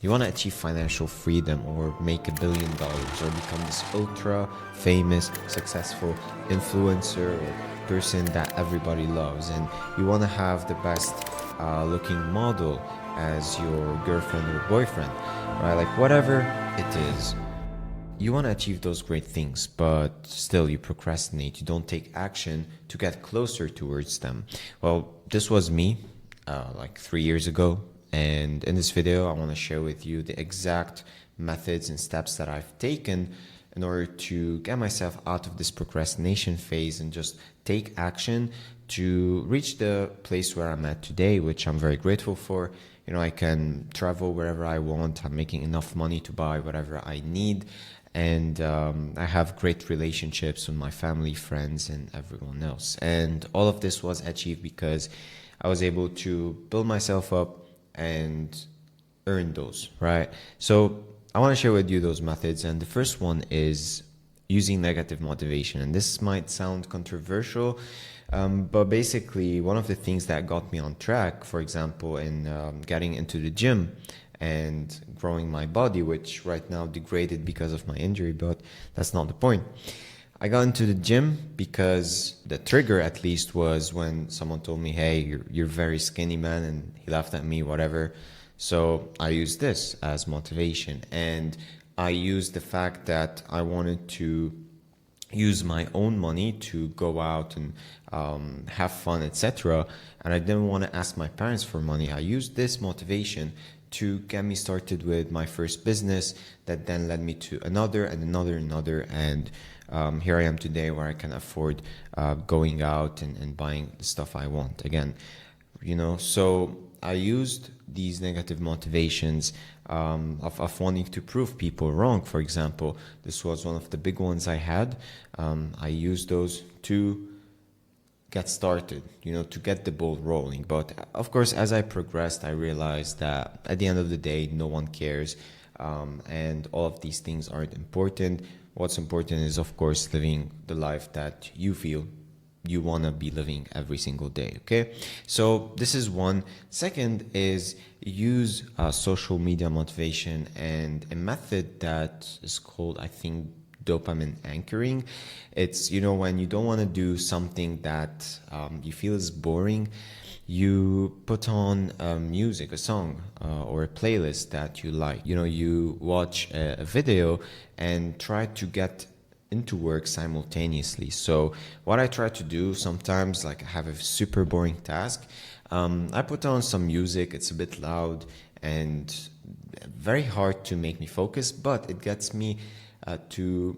You want to achieve financial freedom or make $1 billion or become this ultra famous, successful influencer or person that everybody loves, and you want to have the best looking model as your girlfriend or boyfriend, right? Like whatever it is. You want to achieve those great things, but still you procrastinate. You don't take action to get closer towards them. Well, this was me like 3 years ago. And in this video, I want to share with you the exact methods and steps that I've taken in order to get myself out of this procrastination phase and just take action to reach the place where I'm at today, which I'm very grateful for. You know, I can travel wherever I want. I'm making enough money to buy whatever I need. And I have great relationships with my family, friends, and everyone else. And all of this was achieved because I was able to build myself up and earn those, right? So I want to share with you those methods. And the first one is using negative motivation. And this might sound controversial, but basically one of the things that got me on track, for example, in getting into the gym and growing my body, which right now degraded because of my injury, but that's not the point. I got into the gym because the trigger, at least, was when someone told me, hey, you're very skinny, man, and he laughed at me, whatever. So I used this as motivation, and I used the fact that I wanted to use my own money to go out and have fun, etc. And I didn't want to ask my parents for money. I used this motivation to get me started with my first business that then led me to another and another. And here I am today where I can afford going out and buying the stuff I want again, you know. So I used these negative motivations of wanting to prove people wrong. For example, this was one of the big ones I had. I used those to get started, you know, to get the ball rolling. But of course, as I progressed, I realized that at the end of the day, no one cares. And all of these things aren't important. What's important is, of course, living the life that you feel you want to be living every single day. Okay, so this is one. Second is use social media motivation and a method that is called, I think, dopamine anchoring. It's, you know, when you don't want to do something that you feel is boring, you put on music, a song, or a playlist that you like. You know, you watch a video and try to get into work simultaneously. So what I try to do sometimes, like I have a super boring task, I put on some music. It's a bit loud and very hard to make me focus, but it gets me to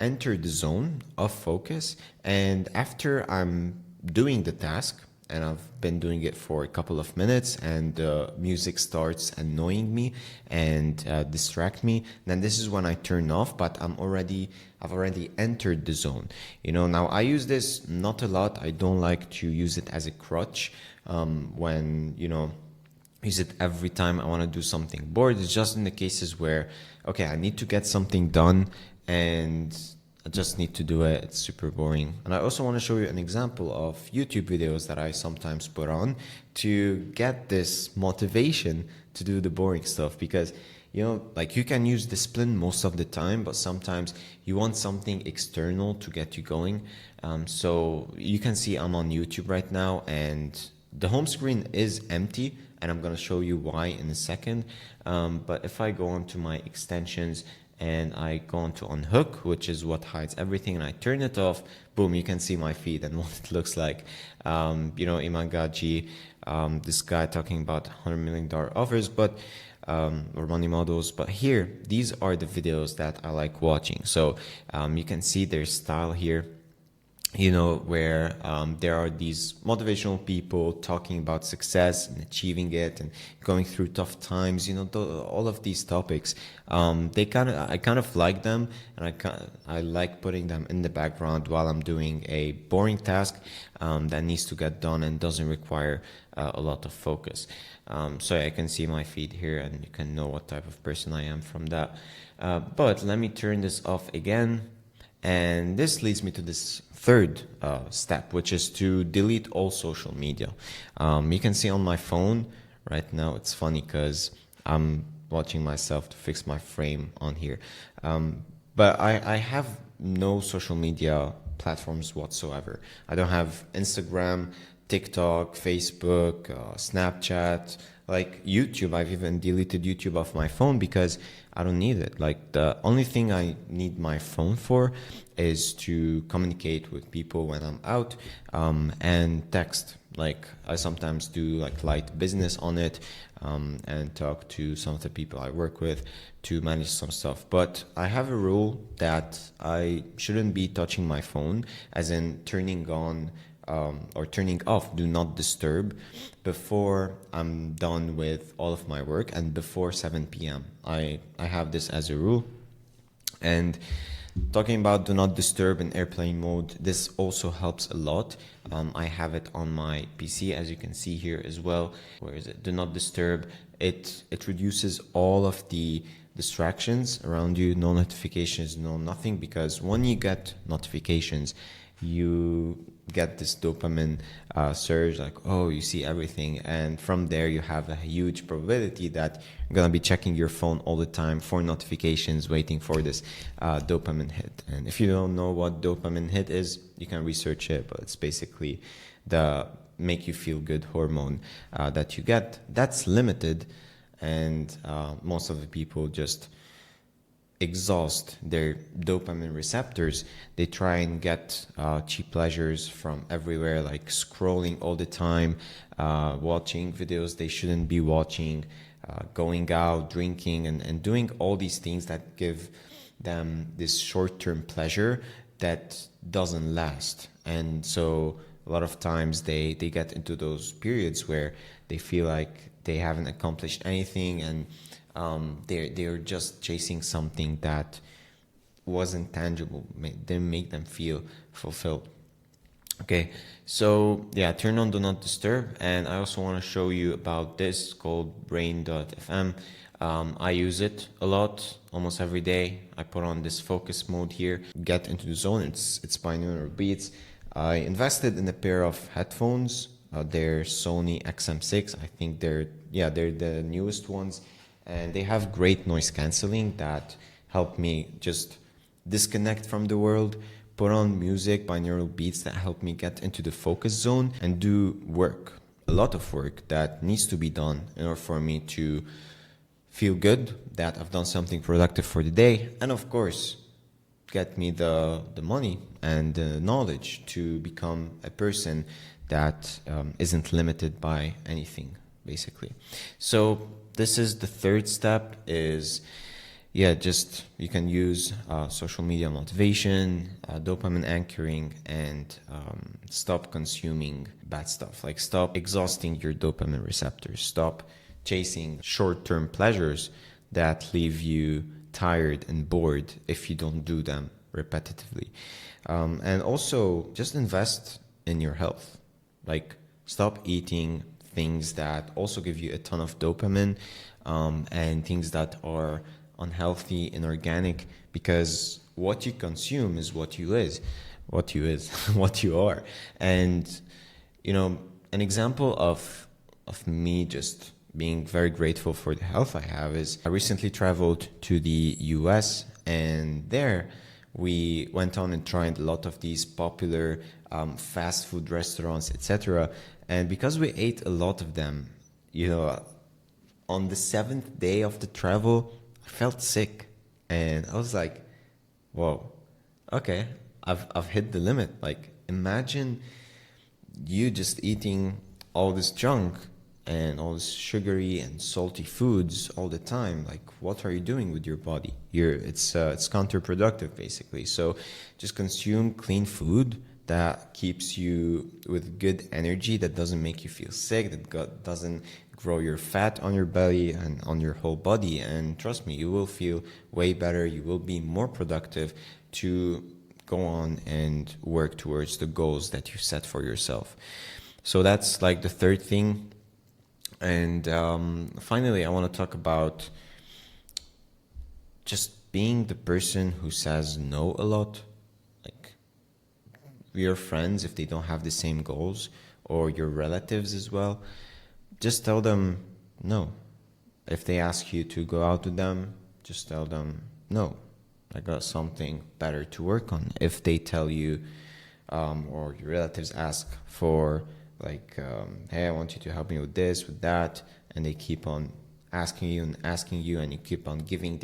enter the zone of focus. And after I'm doing the task, and I've been doing it for a couple of minutes, and the music starts annoying me and distract me, then this is when I turn off. But I've already entered the zone. You know, now I use this not a lot. I don't like to use it as a crutch when, you know, use it every time I want to do something bored. It's just in the cases where, okay, I need to get something done and I just need to do it. It's super boring. And I also want to show you an example of YouTube videos that I sometimes put on to get this motivation to do the boring stuff. Because, you know, like you can use discipline most of the time, but sometimes you want something external to get you going. So you can see I'm on YouTube right now and the home screen is empty, and I'm going to show you why in a second. But if I go onto my extensions and I go on to unhook, which is what hides everything, and I turn it off, boom, you can see my feed and what it looks like. You know, Iman Gaji, this guy talking about $100 million offers, but or money models. But here, these are the videos that I like watching. So you can see their style here, you know, where there are these motivational people talking about success and achieving it and going through tough times, you know, all of these topics. I kind of like them, and I like putting them in the background while I'm doing a boring task that needs to get done and doesn't require a lot of focus. So I can see my feed here, and you can know what type of person I am from that. But let me turn this off again. And this leads me to this third step, which is to delete all social media. You can see on my phone right now, it's funny because I'm watching myself to fix my frame on here. But I have no social media platforms whatsoever. I don't have Instagram, TikTok, Facebook, Snapchat, like YouTube. I've even deleted YouTube off my phone because I don't need it. Like the only thing I need my phone for is to communicate with people when I'm out, and text. Like I sometimes do like light business on it, and talk to some of the people I work with to manage some stuff. But I have a rule that I shouldn't be touching my phone, as in turning on or turning off do not disturb before I'm done with all of my work and before 7 p.m. I have this as a rule. And talking about do not disturb in airplane mode, this also helps a lot. I have it on my PC, as you can see here as well. Where is it? Do not disturb. It reduces all of the distractions around you, no notifications, no nothing, because when you get notifications, you get this dopamine surge, like, oh, you see everything, and from there you have a huge probability that you're gonna be checking your phone all the time for notifications, waiting for this dopamine hit. And if you don't know what dopamine hit is, you can research it, but it's basically the make you feel good hormone that you get. That's limited, and most of the people just exhaust their dopamine receptors. They try and get cheap pleasures from everywhere, like scrolling all the time, watching videos they shouldn't be watching, going out, drinking, and doing all these things that give them this short-term pleasure that doesn't last. And so a lot of times they get into those periods where they feel like they haven't accomplished anything, and they're just chasing something that wasn't tangible, didn't make them feel fulfilled. Okay, so yeah, turn on do not disturb. And I also want to show you about this called brain.fm. I use it a lot, almost every day. I put on this focus mode here, get into the zone. It's binaural beats. I invested in a pair of headphones. They're Sony XM6. I think they're the newest ones, and they have great noise cancelling that help me just disconnect from the world, put on music, binaural beats that help me get into the focus zone and do work, a lot of work that needs to be done in order for me to feel good that I've done something productive for the day, and of course get me the money and the knowledge to become a person that isn't limited by anything, basically. So this is the third step, is just you can use social media motivation, dopamine anchoring, and stop consuming bad stuff. Like stop exhausting your dopamine receptors, stop chasing short-term pleasures that leave you tired and bored if you don't do them repetitively. And also just invest in your health. Like stop eating things that also give you a ton of dopamine, and things that are unhealthy, inorganic, because what you consume is what you what you are. And an example of me just being very grateful for the health I have is I recently traveled to the US, and there we went on and tried a lot of these popular fast food restaurants, etc. And because we ate a lot of them, on the 7th day of the travel, I felt sick, and I was like, whoa, okay, I've hit the limit. Like imagine you just eating all this junk and all this sugary and salty foods all the time. Like what are you doing with your body? It's counterproductive, basically. So just consume clean food that keeps you with good energy, that doesn't make you feel sick, that doesn't grow your fat on your belly and on your whole body. And trust me, you will feel way better. You will be more productive to go on and work towards the goals that you set for yourself. So that's like the third thing. And finally, I want to talk about just being the person who says no a lot. Like your friends, if they don't have the same goals, or your relatives as well, just tell them no. If they ask you to go out with them, just tell them, no, I got something better to work on. If they tell you, or your relatives ask for, like, hey, I want you to help me with this, with that, and they keep on asking you and asking you, and you keep on giving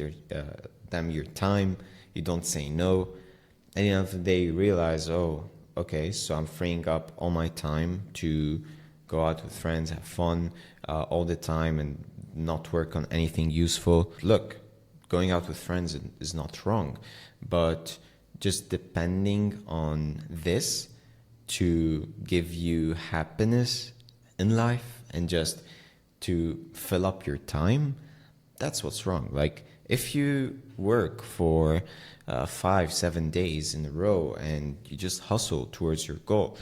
them your time, you don't say no. At the end of the day, you realize, oh, okay, so I'm freeing up all my time to go out with friends, have fun all the time, and not work on anything useful. Look, going out with friends is not wrong, but just depending on this to give you happiness in life and just to fill up your time, that's what's wrong. Like, if you work for 5-7 days in a row and you just hustle towards your goal,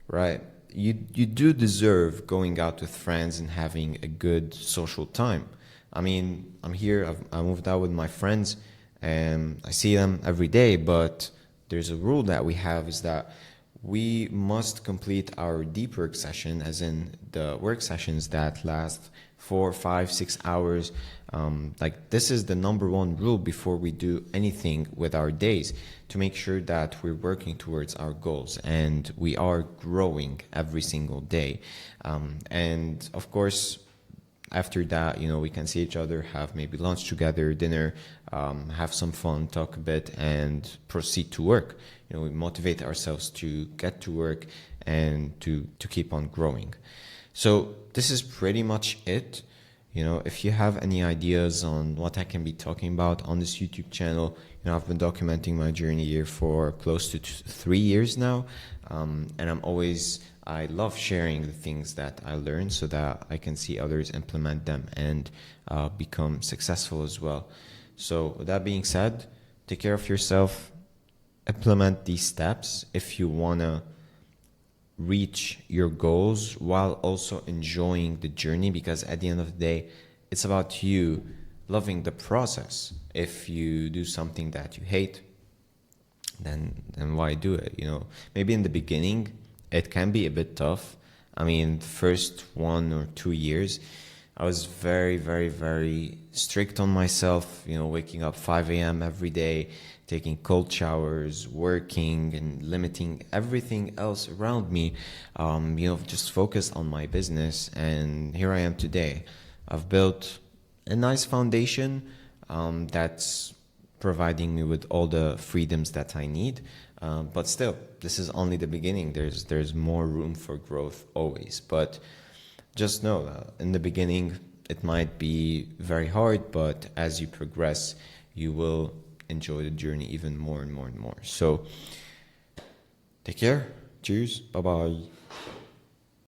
right? You do deserve going out with friends and having a good social time. I mean, I'm here, I moved out with my friends and I see them every day, but there's a rule that we have, is that we must complete our deep work session, as in the work sessions that last 4, 5, 6 hours. Like, this is the number one rule before we do anything with our days, to make sure that we're working towards our goals and we are growing every single day. And of course, after that, we can see each other, have maybe lunch together, dinner, have some fun, talk a bit, and proceed to work. We motivate ourselves to get to work and to keep on growing. So this is pretty much it. If you have any ideas on what I can be talking about on this YouTube channel, I've been documenting my journey here for close to 3 years now. And I love sharing the things that I learn so that I can see others implement them and become successful as well. So with that being said, take care of yourself, implement these steps if you want to reach your goals while also enjoying the journey, because at the end of the day, it's about you loving the process. If you do something that you hate, then why do it? Maybe in the beginning it can be a bit tough. I mean, first 1 or 2 years I was very, very, very strict on myself, waking up 5 a.m. every day, taking cold showers, working, and limiting everything else around me, just focused on my business. And here I am today. I've built a nice foundation that's providing me with all the freedoms that I need. But still, this is only the beginning. There's more room for growth always. But just know that in the beginning, it might be very hard, but as you progress, you will enjoy the journey even more and more and more. So take care. Cheers. Bye-bye.